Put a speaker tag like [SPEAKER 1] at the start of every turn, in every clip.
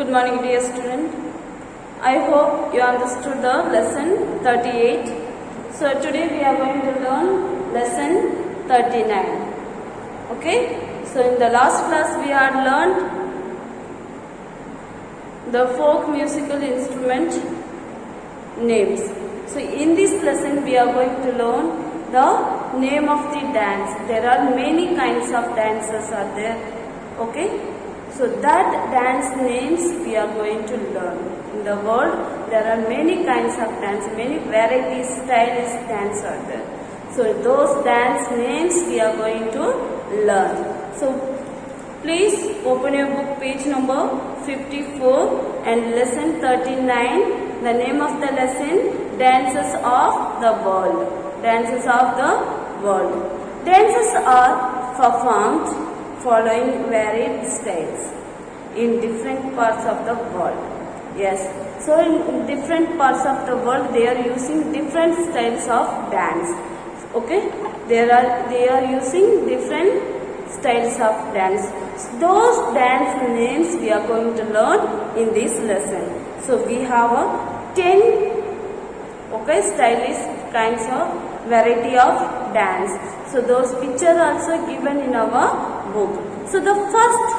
[SPEAKER 1] Good morning, dear student. I hope you understood the lesson 38. So today we are going to learn lesson 39. Okay? So in the last class we had learned the folk musical instrument names. So in this lesson we are going to learn the name of the dance. There are many kinds of dances are there. Okay? So that dance names we are going to learn. In the world there are many kinds of dance, many varieties, stylish dance are there. So those dance names we are going to learn. So please open your book page number 54 and lesson 39. The name of the lesson, Dances of the World. Dances of the world. Dances are performed following varied styles in different parts of the world. Yes, so in different parts of the world they are using different styles of dance. Okay, they are using different styles of dance. Those dance names we are going to learn in this lesson. So we have a 10 stylish kinds of variety of dance. So those pictures are also given in our book. So the first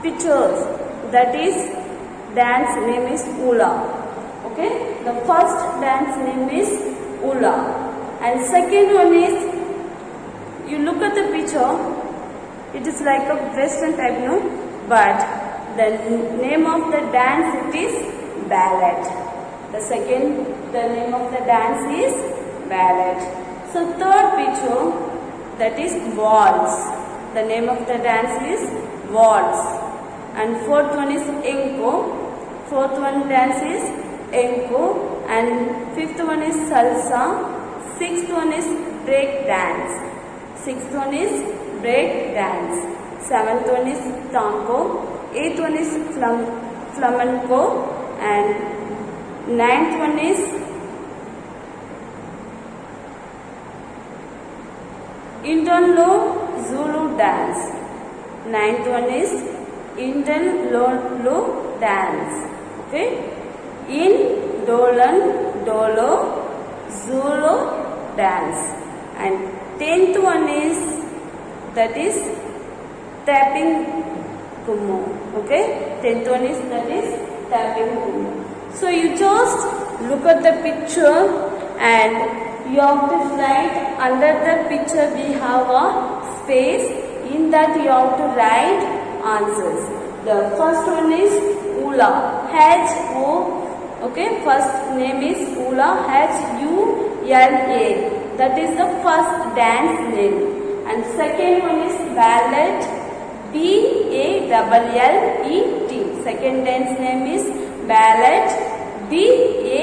[SPEAKER 1] pictures, that is dance name is Hula. Okay, the first dance name is Hula, and second one is, you look at the picture, it is like a western type, no, but the name of the dance it is ballet. The name of the dance is ballet. So third picture, that is waltz. The name of the dance is waltz. And fourth one is enko. Fourth one dance is enko. And fifth one is salsa. Sixth one is break dance. Sixth one is break dance. Seventh one is tango. Eighth one is flamenco. And ninth one is Indian low Zulu dance. Ninth one is Indian low dance. Okay. In Dolan Dolo Zulu dance. And 10th one is, that is tapping kumo. Okay. 10th one is, that is tapping kumo. So you just look at the picture and you have to write under the picture. We have a space. In that you have to write answers. The first one is Hula. H-O. Okay. First name is Hula. H-U-L-A. That is the first dance name. And second one is ballet. B-A-L-L-E-T. Second dance name is ballet. B-A-L-L-E-T.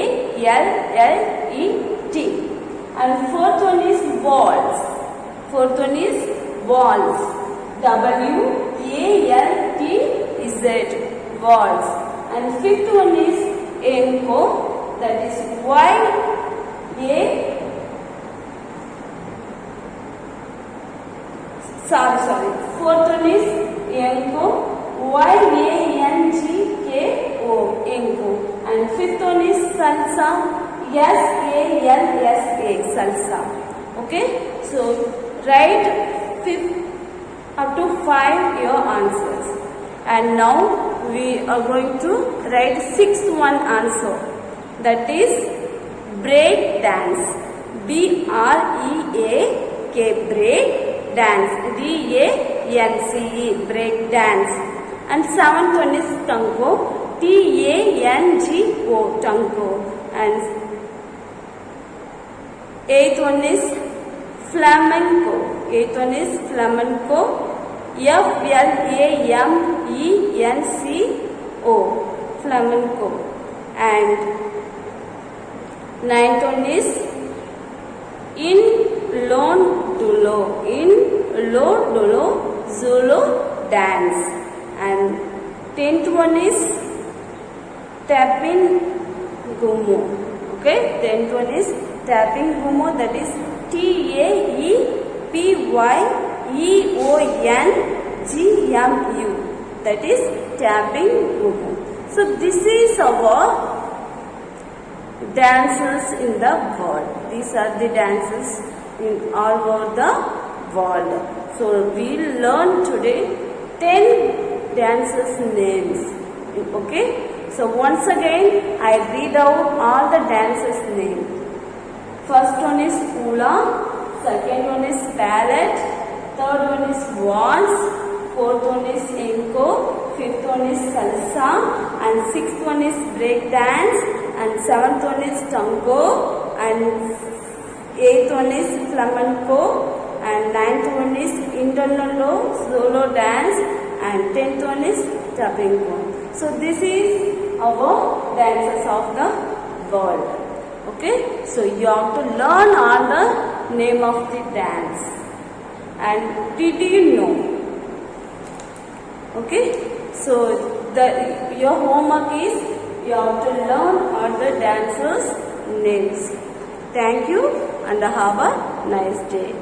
[SPEAKER 1] And fourth one is waltz. Fourth one is waltz. W-A-L-T-Z. Waltz. And fifth one is enko. That is Y-A. Sorry. Fourth one is enko. Y-A-N-G-K-O. Enko. And fifth one is salsa. S-A-L-S-A, salsa. Okay, so write up to 5 your answers. And now we are going to write 6th one answer. That is break dance. B-R-E-A-K, break dance. D-A-N-C-E, break dance. And 7th one is tango. T-A-N-G-O, tango. And 8th one is flamenco. 8th one is flamenco. F-L-A-M-E-N-C-O. Flamenco. And 9th one is in Lon Dulo. In Lo Dulo Zulu dance. And 10th one is tapping gumo. Okay, 10th one is tapping gumo, that is T-A-E-P-Y-E-O-N-G-M-U. That is tapping gumo. So this is our dances in the world. These are the dances in all over the world. So we learn today 10 dances names. Okay. So once again I read out all the dances names. First one is hula, second one is ballet, third one is waltz, fourth one is enko, fifth one is salsa, and sixth one is break dance, and seventh one is tango, and eighth one is flamenco, and ninth one is internalo solo dance, and 10th one is flamenco. So this is our dances of the world. Okay, so you have to learn all the name of the dance. And did you know? Okay, so your homework is you have to learn all the dancers' names. Thank you and have a nice day.